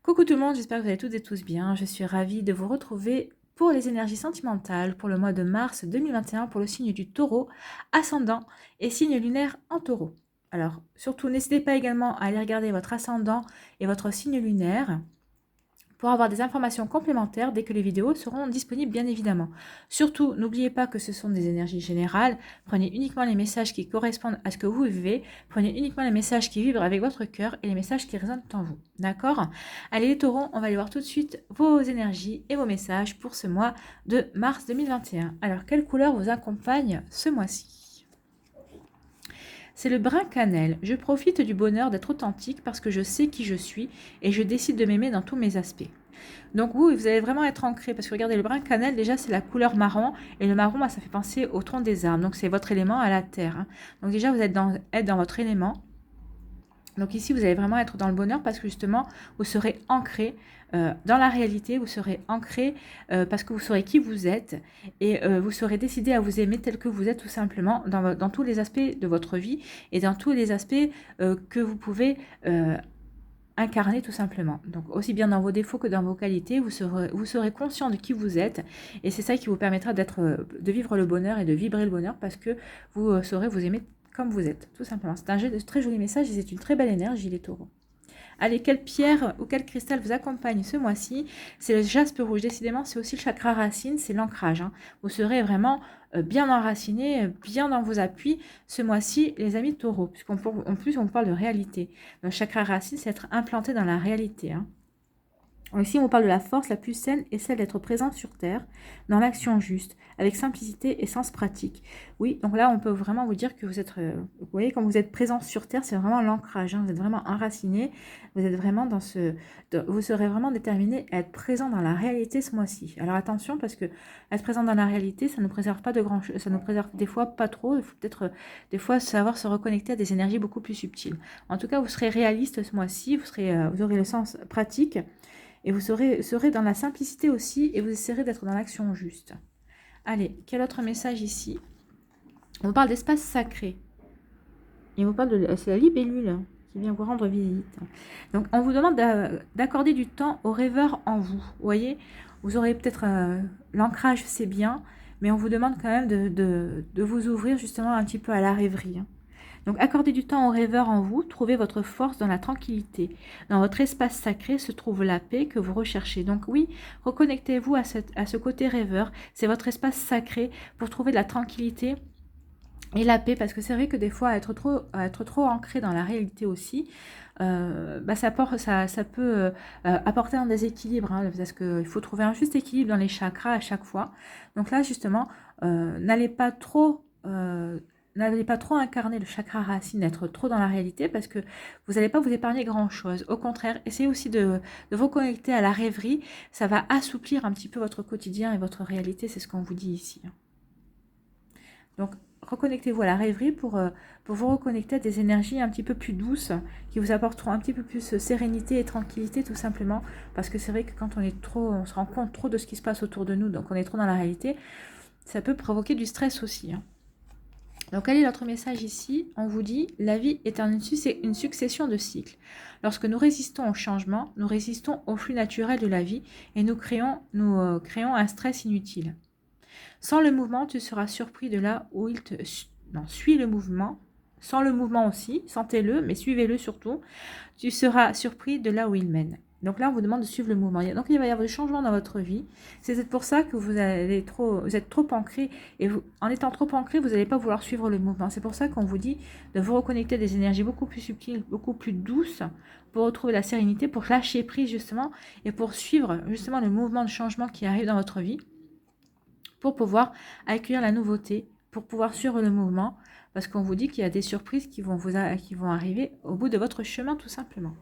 Coucou tout le monde, j'espère que vous allez toutes et tous bien. Je suis ravie de vous retrouver pour les énergies sentimentales pour le mois de mars 2021 pour le signe du taureau, ascendant et signe lunaire en taureau. Alors, surtout, n'hésitez pas également à aller regarder votre ascendant et votre signe lunaire pour avoir des informations complémentaires dès que les vidéos seront disponibles, bien évidemment. Surtout, n'oubliez pas que ce sont des énergies générales. Prenez uniquement les messages qui correspondent à ce que vous vivez. Prenez uniquement les messages qui vibrent avec votre cœur et les messages qui résonnent en vous. D'accord? Allez les taureaux, on va aller voir tout de suite vos énergies et vos messages pour ce mois de mars 2021. Alors, quelle couleur vous accompagne ce mois-ci? C'est le brun cannelle. Je profite du bonheur d'être authentique parce que je sais qui je suis et je décide de m'aimer dans tous mes aspects. Donc vous allez vraiment être ancré parce que regardez, le brun cannelle, déjà c'est la couleur marron et le marron, ça fait penser au tronc des arbres. Donc c'est votre élément à la terre, hein. Donc déjà vous êtes dans votre élément. Donc ici, vous allez vraiment être dans le bonheur parce que justement, vous serez ancré dans la réalité, vous serez ancré parce que vous saurez qui vous êtes et vous serez décidé à vous aimer tel que vous êtes tout simplement dans tous les aspects de votre vie et dans tous les aspects que vous pouvez incarner tout simplement. Donc aussi bien dans vos défauts que dans vos qualités, vous serez conscient de qui vous êtes et c'est ça qui vous permettra de vivre le bonheur et de vibrer le bonheur parce que vous saurez vous aimer comme vous êtes, tout simplement. C'est un très joli message et c'est une très belle énergie, les taureaux. Allez, quelle pierre ou quel cristal vous accompagne ce mois-ci? C'est le jaspe rouge. Décidément, c'est aussi le chakra racine, c'est l'ancrage, hein. Vous serez vraiment bien enraciné, bien dans vos appuis ce mois-ci, les amis taureaux, puisqu'en plus, on vous parle de réalité. Le chakra racine, c'est être implanté dans la réalité, hein. Ici, on parle de la force la plus saine et celle d'être présent sur Terre, dans l'action juste, avec simplicité et sens pratique. Oui, donc là, on peut vraiment vous dire que vous êtes, vous voyez, quand vous êtes présent sur Terre, c'est vraiment l'ancrage, hein, vous êtes vraiment enraciné, vous êtes vraiment vous serez vraiment déterminé à être présent dans la réalité ce mois-ci. Alors attention, parce que être présent dans la réalité, ça ne nous préserve pas de grand chose, ça nous préserve des fois pas trop, il faut peut-être des fois savoir se reconnecter à des énergies beaucoup plus subtiles. En tout cas, vous serez réaliste ce mois-ci, vous aurez le sens pratique, et vous serez dans la simplicité aussi et vous essaierez d'être dans l'action juste. Allez, quel autre message ici? On vous parle d'espace sacré. Et on vous parle c'est la libellule qui vient vous rendre visite. Donc, on vous demande d'accorder du temps aux rêveurs en vous. Vous voyez, vous aurez peut-être l'ancrage, c'est bien, mais on vous demande quand même de vous ouvrir justement un petit peu à la rêverie, hein. Donc, accordez du temps aux rêveurs en vous, trouvez votre force dans la tranquillité. Dans votre espace sacré se trouve la paix que vous recherchez. Donc oui, reconnectez-vous à ce côté rêveur. C'est votre espace sacré pour trouver de la tranquillité et la paix. Parce que c'est vrai que des fois, être trop ancré dans la réalité aussi, ça peut apporter un déséquilibre, hein, parce qu'il faut trouver un juste équilibre dans les chakras à chaque fois. Donc là, justement, n'allez pas trop incarner le chakra racine, être trop dans la réalité parce que vous n'allez pas vous épargner grand-chose. Au contraire, essayez aussi de vous connecter à la rêverie. Ça va assouplir un petit peu votre quotidien et votre réalité, c'est ce qu'on vous dit ici. Donc, reconnectez-vous à la rêverie pour vous reconnecter à des énergies un petit peu plus douces qui vous apporteront un petit peu plus sérénité et tranquillité tout simplement. Parce que c'est vrai que quand on se rend compte trop de ce qui se passe autour de nous, donc on est trop dans la réalité, ça peut provoquer du stress aussi, hein. Donc, quel est notre message ici? On vous dit, la vie est une succession de cycles. Lorsque nous résistons au changement, nous résistons au flux naturel de la vie et nous créons un stress inutile. Sans le mouvement, tu seras surpris de là où il te... Non, suis le mouvement. Sans le mouvement aussi, sentez-le, mais suivez-le surtout. Tu seras surpris de là où il mène. Donc là, on vous demande de suivre le mouvement. Donc il va y avoir des changements dans votre vie. C'est pour ça que vous êtes trop ancré. Et en étant trop ancré, vous n'allez pas vouloir suivre le mouvement. C'est pour ça qu'on vous dit de vous reconnecter à des énergies beaucoup plus subtiles, beaucoup plus douces, pour retrouver la sérénité, pour lâcher prise justement, et pour suivre justement le mouvement de changement qui arrive dans votre vie, pour pouvoir accueillir la nouveauté, pour pouvoir suivre le mouvement, parce qu'on vous dit qu'il y a des surprises qui vont arriver au bout de votre chemin tout simplement.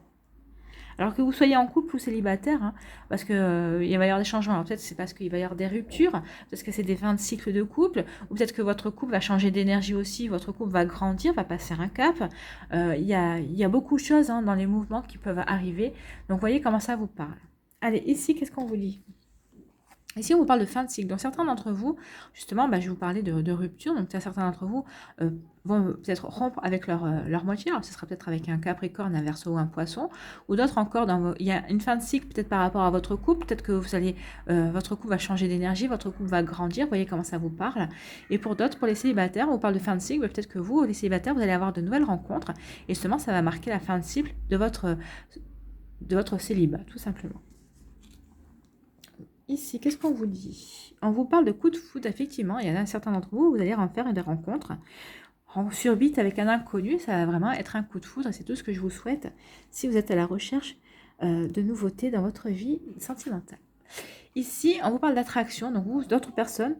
Alors que vous soyez en couple ou célibataire, hein, parce qu'il va y avoir des changements. Alors peut-être c'est parce qu'il va y avoir des ruptures, parce que c'est des fins de cycle de couple, ou peut-être que votre couple va changer d'énergie aussi, votre couple va grandir, va passer un cap. Il y a beaucoup de choses, hein, dans les mouvements qui peuvent arriver. Donc voyez comment ça vous parle. Allez, ici, qu'est-ce qu'on vous dit? Ici, on vous parle de fin de cycle. Donc, certains d'entre vous, justement, je vais vous parler de rupture. Donc, certains d'entre vous vont peut-être rompre avec leur moitié. Alors, ce sera peut-être avec un Capricorne, un Verseau ou un Poisson. Ou d'autres encore, il y a une fin de cycle peut-être par rapport à votre couple. Peut-être que votre couple va changer d'énergie, votre couple va grandir. Vous voyez comment ça vous parle. Et pour d'autres, pour les célibataires, on vous parle de fin de cycle. Peut-être que vous, les célibataires, vous allez avoir de nouvelles rencontres. Et justement, ça va marquer la fin de cycle de votre célibat, tout simplement. Ici, qu'est-ce qu'on vous dit? On vous parle de coup de foudre, effectivement. Il y en a certains d'entre vous, vous allez en faire des rencontres surbite avec un inconnu. Ça va vraiment être un coup de foudre et c'est tout ce que je vous souhaite si vous êtes à la recherche de nouveautés dans votre vie sentimentale. Ici, on vous parle d'attraction. Donc, vous, d'autres personnes,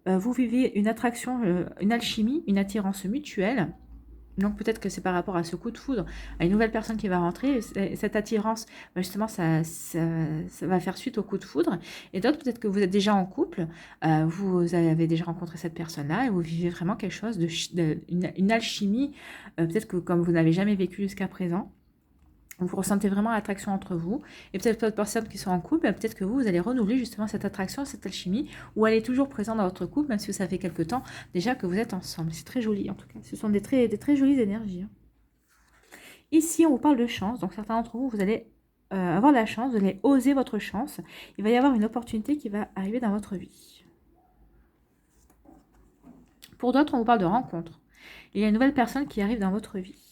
vous vivez une attraction, une alchimie, une attirance mutuelle. Donc peut-être que c'est par rapport à ce coup de foudre, à une nouvelle personne qui va rentrer, cette attirance, justement, ça va faire suite au coup de foudre. Et d'autres, peut-être que vous êtes déjà en couple, vous avez déjà rencontré cette personne-là et vous vivez vraiment quelque chose, une alchimie, peut-être que comme vous n'avez jamais vécu jusqu'à présent. Vous ressentez vraiment l'attraction entre vous. Et peut-être d'autres personnes qui sont en couple, peut-être que vous allez renouveler justement cette attraction, cette alchimie, ou elle est toujours présente dans votre couple, même si ça fait quelque temps déjà que vous êtes ensemble. C'est très joli en tout cas. Ce sont des très jolies énergies. Ici, on vous parle de chance. Donc certains d'entre vous, vous allez avoir de la chance, vous allez oser votre chance. Il va y avoir une opportunité qui va arriver dans votre vie. Pour d'autres, on vous parle de rencontre. Il y a une nouvelle personne qui arrive dans votre vie.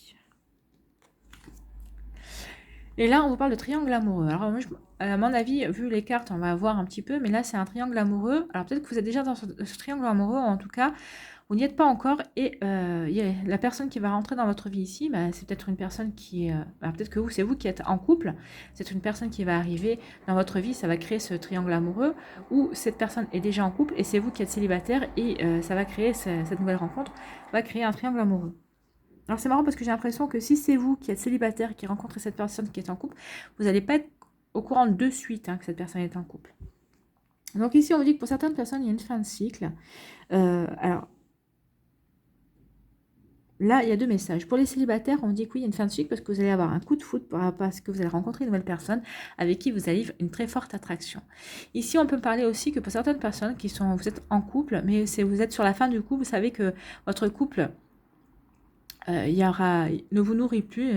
Et là, on vous parle de triangle amoureux. Alors, moi, à mon avis, vu les cartes, on va voir un petit peu, mais là, c'est un triangle amoureux. Alors, peut-être que vous êtes déjà dans ce triangle amoureux, ou en tout cas, vous n'y êtes pas encore. Et la personne qui va rentrer dans votre vie ici, c'est peut-être une personne qui est... peut-être que c'est vous qui êtes en couple. C'est une personne qui va arriver dans votre vie, ça va créer ce triangle amoureux, ou cette personne est déjà en couple, et c'est vous qui êtes célibataire, et ça va créer, cette nouvelle rencontre, va créer un triangle amoureux. Alors c'est marrant parce que j'ai l'impression que si c'est vous qui êtes célibataire, qui rencontrez cette personne qui est en couple, vous n'allez pas être au courant de suite que cette personne est en couple. Donc ici on vous dit que pour certaines personnes il y a une fin de cycle. Alors là il y a deux messages. Pour les célibataires on dit que oui il y a une fin de cycle parce que vous allez avoir un coup de foudre parce que vous allez rencontrer une nouvelle personne avec qui vous allez vivre une très forte attraction. Ici on peut parler aussi que pour certaines personnes vous êtes en couple mais vous êtes sur la fin du couple, vous savez que votre couple... ne vous nourrit plus,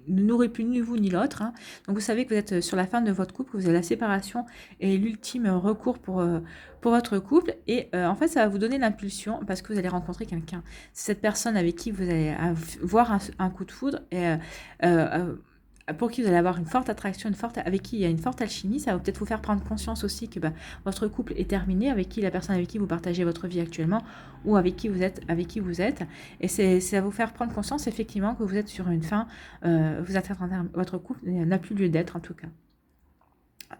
ne nourrit plus ni vous ni l'autre. Donc vous savez que vous êtes sur la fin de votre couple, que vous avez la séparation et l'ultime recours pour votre couple. Et en fait, ça va vous donner l'impulsion parce que vous allez rencontrer quelqu'un. C'est cette personne avec qui vous allez voir un coup de foudre et pour qui vous allez avoir une forte attraction, avec qui il y a une forte alchimie. Ça va peut-être vous faire prendre conscience aussi que votre couple est terminé, avec qui la personne avec qui vous partagez votre vie actuellement ou avec qui vous êtes. Et ça va vous faire prendre conscience effectivement que vous êtes sur une fin, votre couple n'a plus lieu d'être en tout cas.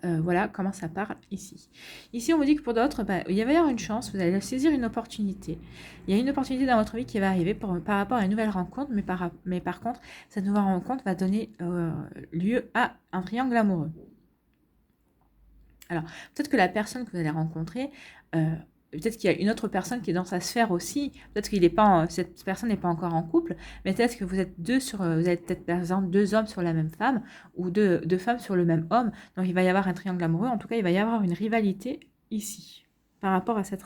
Voilà comment ça parle ici. Ici, on vous dit que pour d'autres, il va y avoir une chance, vous allez saisir une opportunité. Il y a une opportunité dans votre vie qui va arriver par rapport à une nouvelle rencontre, mais par contre, cette nouvelle rencontre va donner lieu à un triangle amoureux. Alors, peut-être que la personne que vous allez rencontrer... peut-être qu'il y a une autre personne qui est dans sa sphère aussi. Peut-être que cette personne n'est pas encore en couple, mais peut-être que vous êtes vous êtes peut-être par exemple deux hommes sur la même femme ou deux femmes sur le même homme. Donc il va y avoir un triangle amoureux. En tout cas, il va y avoir une rivalité ici par rapport à cette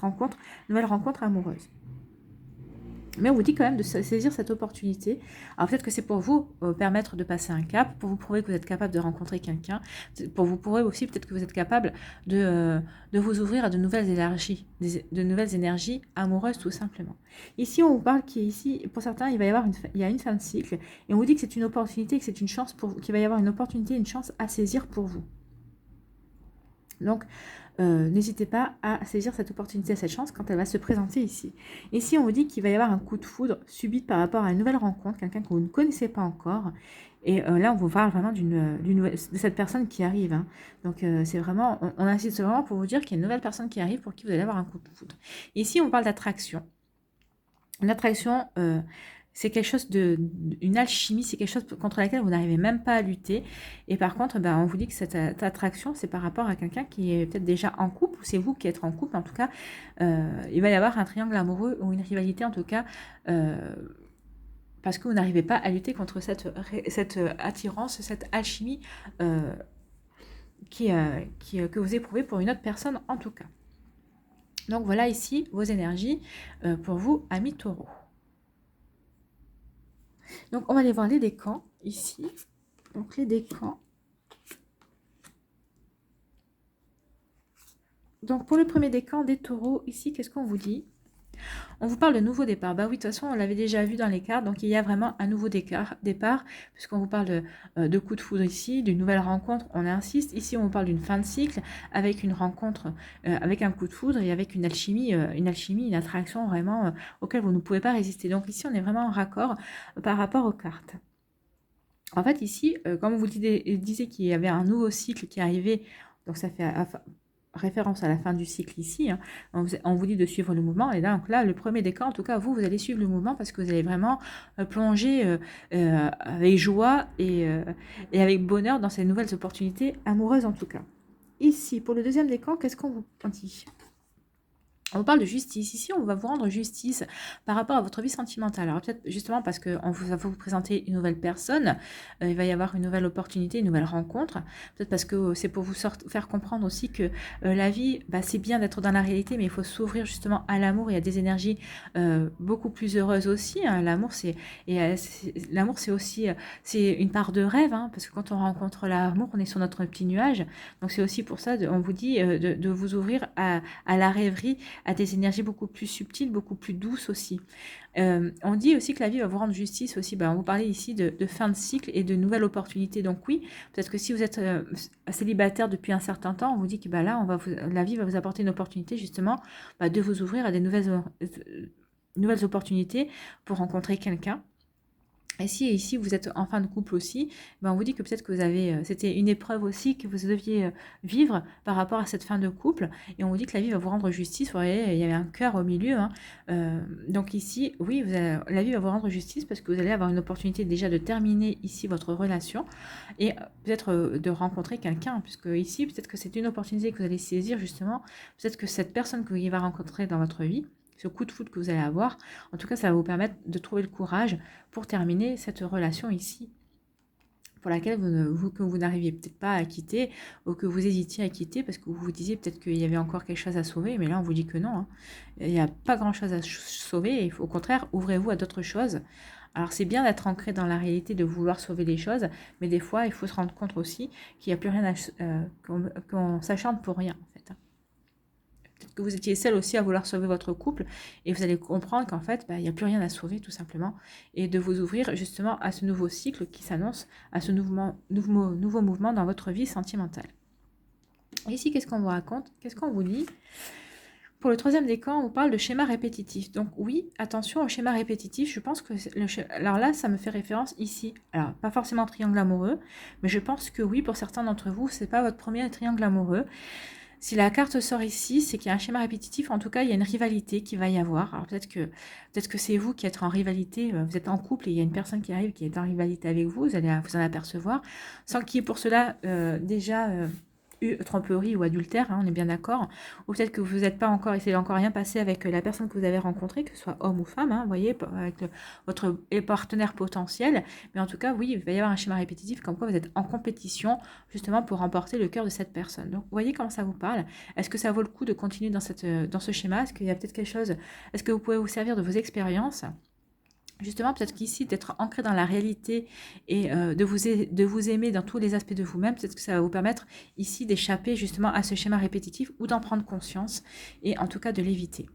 nouvelle rencontre amoureuse. Mais on vous dit quand même de saisir cette opportunité. Alors peut-être que c'est pour vous permettre de passer un cap, pour vous prouver que vous êtes capable de rencontrer quelqu'un, pour vous prouver aussi peut-être que vous êtes capable de vous ouvrir à de nouvelles énergies amoureuses tout simplement. Ici on vous parle pour certains il y a une fin de cycle et on vous dit que c'est une opportunité, que c'est une chance qu'il va y avoir une opportunité, une chance à saisir pour vous. Donc n'hésitez pas à saisir cette opportunité, cette chance quand elle va se présenter ici. Ici, on vous dit qu'il va y avoir un coup de foudre subit par rapport à une nouvelle rencontre, quelqu'un que vous ne connaissez pas encore. Et là, on vous parle vraiment de cette personne qui arrive. Donc, c'est vraiment, on insiste vraiment pour vous dire qu'il y a une nouvelle personne qui arrive pour qui vous allez avoir un coup de foudre. Ici, on parle d'attraction. Une attraction... c'est quelque chose une alchimie, c'est quelque chose contre laquelle vous n'arrivez même pas à lutter. Et par contre, on vous dit que cette attraction, c'est par rapport à quelqu'un qui est peut-être déjà en couple, ou c'est vous qui êtes en couple. En tout cas, il va y avoir un triangle amoureux ou une rivalité, en tout cas, parce que vous n'arrivez pas à lutter contre cette attirance, cette alchimie que vous éprouvez pour une autre personne en tout cas. Donc voilà ici vos énergies pour vous, amis taureaux. Donc on va aller voir les décans ici. Donc les décans. Donc pour le premier décan des taureaux, ici, qu'est-ce qu'on vous dit? On vous parle de nouveau départ. Bah oui, de toute façon, on l'avait déjà vu dans les cartes, donc il y a vraiment un nouveau départ, puisqu'on vous parle de coup de foudre ici, d'une nouvelle rencontre, on insiste. Ici, on vous parle d'une fin de cycle, avec une rencontre, avec un coup de foudre et avec une alchimie, une attraction vraiment auquel vous ne pouvez pas résister. Donc ici, on est vraiment en raccord par rapport aux cartes. En fait, ici, comme vous disiez qu'il y avait un nouveau cycle qui arrivait, donc ça fait référence à la fin du cycle ici, hein, on vous dit de suivre le mouvement, et donc là, le premier décan, en tout cas, vous allez suivre le mouvement parce que vous allez vraiment plonger avec joie et avec bonheur dans ces nouvelles opportunités amoureuses en tout cas. Ici, pour le deuxième décan, qu'est-ce qu'on vous dit? On parle de justice. Ici, on va vous rendre justice par rapport à votre vie sentimentale. Alors peut-être justement parce qu'on va vous présenter une nouvelle personne, il va y avoir une nouvelle opportunité, une nouvelle rencontre. Peut-être parce que c'est pour vous faire comprendre aussi que la vie, bah, c'est bien d'être dans la réalité, mais il faut s'ouvrir justement à l'amour et à des énergies beaucoup plus heureuses aussi. Hein. L'amour, c'est aussi c'est une part de rêve, hein, parce que quand on rencontre l'amour, on est sur notre petit nuage. Donc c'est aussi pour ça, on vous dit de vous ouvrir à la rêverie, à des énergies beaucoup plus subtiles, beaucoup plus douces aussi. On dit aussi que la vie va vous rendre justice aussi. On vous parlait ici de fin de cycle et de nouvelles opportunités. Donc oui, peut-être que si vous êtes célibataire depuis un certain temps, on vous dit que là, la vie va vous apporter une opportunité justement de vous ouvrir à des nouvelles opportunités pour rencontrer quelqu'un. Et si ici vous êtes en fin de couple aussi, on vous dit que peut-être que c'était une épreuve aussi que vous deviez vivre par rapport à cette fin de couple. Et on vous dit que la vie va vous rendre justice. Vous voyez, il y avait un cœur au milieu. Hein. Donc ici, oui, la vie va vous rendre justice parce que vous allez avoir une opportunité déjà de terminer ici votre relation et peut-être de rencontrer quelqu'un. Puisque ici, peut-être que c'est une opportunité que vous allez saisir justement. Peut-être que cette personne que vous allez rencontrer dans votre vie, ce coup de foudre que vous allez avoir, en tout cas, ça va vous permettre de trouver le courage pour terminer cette relation ici, pour laquelle vous n'arriviez peut-être pas à quitter, ou que vous hésitiez à quitter, parce que vous vous disiez peut-être qu'il y avait encore quelque chose à sauver, mais là, on vous dit que non. Hein. Il n'y a pas grand-chose à sauver, et au contraire, ouvrez-vous à d'autres choses. Alors, c'est bien d'être ancré dans la réalité, de vouloir sauver les choses, mais des fois, il faut se rendre compte aussi qu'il n'y a plus rien qu'on s'acharne pour rien, en fait. Peut-être que vous étiez seul aussi à vouloir sauver votre couple et vous allez comprendre qu'en fait, il n'y a plus rien à sauver tout simplement et de vous ouvrir justement à ce nouveau cycle qui s'annonce, à ce nouveau mouvement dans votre vie sentimentale. Et ici, qu'est-ce qu'on vous raconte? Qu'est-ce qu'on vous dit? Pour le troisième décan, on vous parle de schéma répétitif. Donc oui, attention au schéma répétitif. Je pense que alors là, ça me fait référence ici. Alors, pas forcément triangle amoureux, mais je pense que oui, pour certains d'entre vous, c'est pas votre premier triangle amoureux. Si la carte sort ici, c'est qu'il y a un schéma répétitif. En tout cas, il y a une rivalité qui va y avoir. Alors peut-être que c'est vous qui êtes en rivalité. Vous êtes en couple et il y a une personne qui arrive qui est en rivalité avec vous. Vous allez vous en apercevoir. Sans qu'il y ait pour cela déjà tromperie ou adultère, hein, on est bien d'accord. Ou peut-être que vous n'êtes pas encore, il s'est encore rien passé avec la personne que vous avez rencontrée, que ce soit homme ou femme, hein, vous voyez, avec votre partenaire potentiel. Mais en tout cas, oui, il va y avoir un schéma répétitif comme quoi vous êtes en compétition justement pour remporter le cœur de cette personne. Donc, vous voyez comment ça vous parle. Est-ce que ça vaut le coup de continuer dans ce schéma? Est-ce qu'il y a peut-être quelque chose? Est-ce que vous pouvez vous servir de vos expériences? Justement, peut-être qu'ici, d'être ancré dans la réalité et de vous aimer dans tous les aspects de vous-même, peut-être que ça va vous permettre ici d'échapper justement à ce schéma répétitif ou d'en prendre conscience et en tout cas de l'éviter.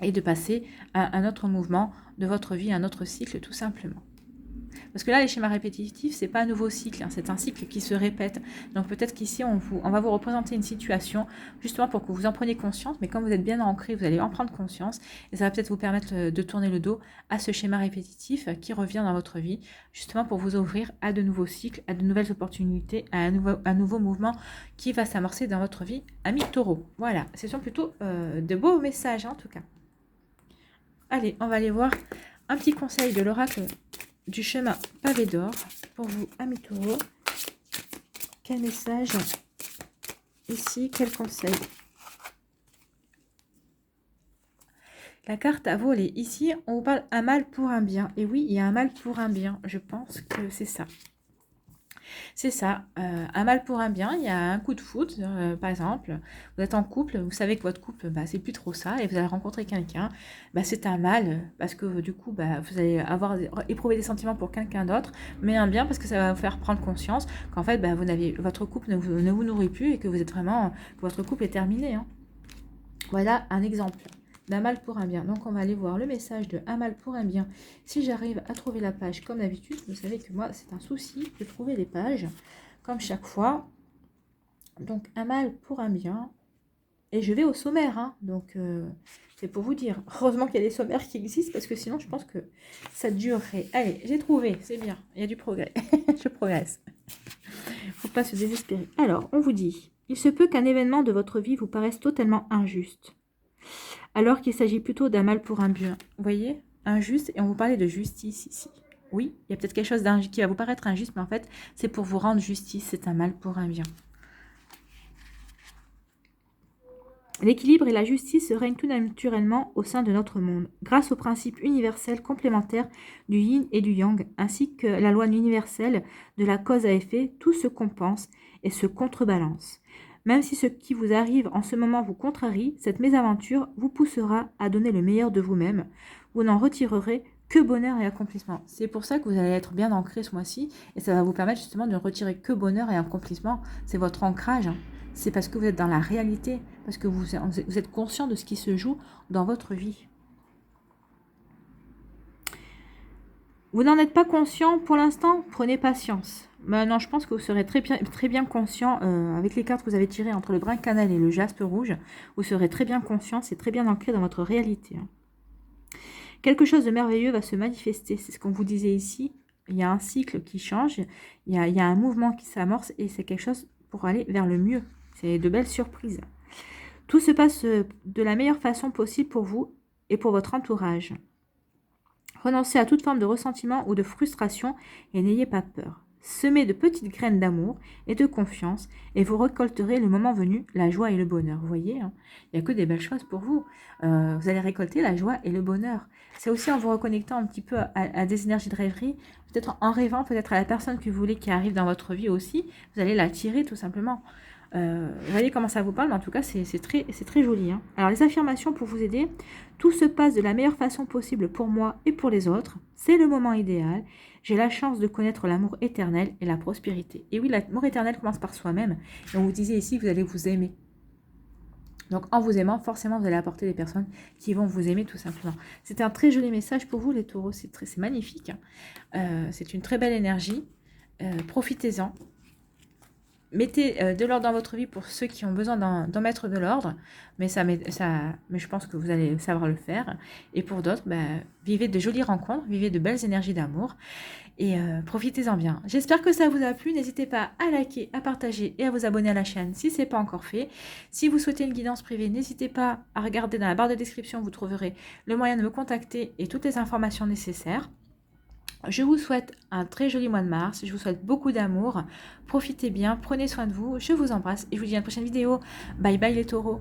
Et de passer à un autre mouvement de votre vie, un autre cycle tout simplement. Parce que là, les schémas répétitifs, c'est pas un nouveau cycle, hein, c'est un cycle qui se répète. Donc peut-être qu'ici, on va vous représenter une situation justement pour que vous en preniez conscience, mais comme vous êtes bien ancré, vous allez en prendre conscience et ça va peut-être vous permettre de tourner le dos à ce schéma répétitif qui revient dans votre vie, justement pour vous ouvrir à de nouveaux cycles, à de nouvelles opportunités, à un nouveau mouvement qui va s'amorcer dans votre vie, amis taureaux. Voilà, ce sont plutôt de beaux messages en tout cas. Allez, on va aller voir un petit conseil de l'oracle du chemin pavé d'or pour vous, amis taureaux. Quel message ici, quel conseil? La carte a volé. Ici, on vous parle un mal pour un bien. Et oui, il y a un mal pour un bien. Je pense que c'est ça. C'est ça, un mal pour un bien, il y a un coup de foudre, par exemple, vous êtes en couple, vous savez que votre couple, bah, c'est plus trop ça et vous allez rencontrer quelqu'un, bah, c'est un mal, parce que du coup, bah, vous allez éprouver des sentiments pour quelqu'un d'autre, mais un bien parce que ça va vous faire prendre conscience qu'en fait, bah, votre couple ne vous nourrit plus et que vous êtes vraiment, que votre couple est terminé, hein. Voilà un exemple d'un mal pour un bien. Donc, on va aller voir le message de un mal pour un bien. Si j'arrive à trouver la page comme d'habitude, vous savez que moi, c'est un souci de trouver les pages, comme chaque fois. Donc, un mal pour un bien. Et je vais au sommaire, hein. Donc, c'est pour vous dire. Heureusement qu'il y a des sommaires qui existent, parce que sinon, je pense que ça durerait. Allez, j'ai trouvé, c'est bien. Il y a du progrès. Je progresse. Faut pas se désespérer. Alors, on vous dit, il se peut qu'un événement de votre vie vous paraisse totalement injuste, alors qu'il s'agit plutôt d'un mal pour un bien. Vous voyez, injuste, et on vous parlait de justice ici. Oui, il y a peut-être quelque chose qui va vous paraître injuste, mais en fait, c'est pour vous rendre justice, c'est un mal pour un bien. L'équilibre et la justice règnent tout naturellement au sein de notre monde, grâce au principe universel complémentaire du yin et du yang, ainsi que la loi universelle de la cause à effet, tout se compense et se contrebalance. Même si ce qui vous arrive en ce moment vous contrarie, cette mésaventure vous poussera à donner le meilleur de vous-même. Vous n'en retirerez que bonheur et accomplissement. C'est pour ça que vous allez être bien ancré ce mois-ci, et ça va vous permettre justement de ne retirer que bonheur et accomplissement. C'est votre ancrage, hein. C'est parce que vous êtes dans la réalité, parce que vous êtes conscient de ce qui se joue dans votre vie. Vous n'en êtes pas conscient pour l'instant, prenez patience. Maintenant, je pense que vous serez très bien conscient, avec les cartes que vous avez tirées entre le brin cannelle et le jaspe rouge, vous serez très bien conscient, c'est très bien ancré dans votre réalité. Quelque chose de merveilleux va se manifester, c'est ce qu'on vous disait ici. Il y a un cycle qui change, il y a un mouvement qui s'amorce et c'est quelque chose pour aller vers le mieux. C'est de belles surprises. Tout se passe de la meilleure façon possible pour vous et pour votre entourage. Renoncez à toute forme de ressentiment ou de frustration et n'ayez pas peur. Semez de petites graines d'amour et de confiance et vous récolterez le moment venu la joie et le bonheur. Vous voyez, hein, il n'y a que des belles choses pour vous. Vous allez récolter la joie et le bonheur. C'est aussi en vous reconnectant un petit peu à des énergies de rêverie, peut-être en rêvant peut-être à la personne que vous voulez qui arrive dans votre vie aussi. Vous allez l'attirer tout simplement. Vous voyez comment ça vous parle, mais en tout cas, c'est très joli, hein. Alors, les affirmations pour vous aider. Tout se passe de la meilleure façon possible pour moi et pour les autres. C'est le moment idéal. J'ai la chance de connaître l'amour éternel et la prospérité. Et oui, l'amour éternel commence par soi-même. Et on vous disait ici que vous allez vous aimer. Donc, en vous aimant, forcément, vous allez apporter des personnes qui vont vous aimer tout simplement. C'est un très joli message pour vous, les taureaux. C'est magnifique, hein. C'est une très belle énergie. Profitez-en. Mettez de l'ordre dans votre vie pour ceux qui ont besoin d'en mettre de l'ordre, mais je pense que vous allez savoir le faire. Et pour d'autres, vivez de jolies rencontres, vivez de belles énergies d'amour et profitez-en bien. J'espère que ça vous a plu. N'hésitez pas à liker, à partager et à vous abonner à la chaîne si ce n'est pas encore fait. Si vous souhaitez une guidance privée, n'hésitez pas à regarder dans la barre de description, vous trouverez le moyen de me contacter et toutes les informations nécessaires. Je vous souhaite un très joli mois de mars, je vous souhaite beaucoup d'amour, profitez bien, prenez soin de vous, je vous embrasse et je vous dis à une prochaine vidéo. Bye bye les taureaux.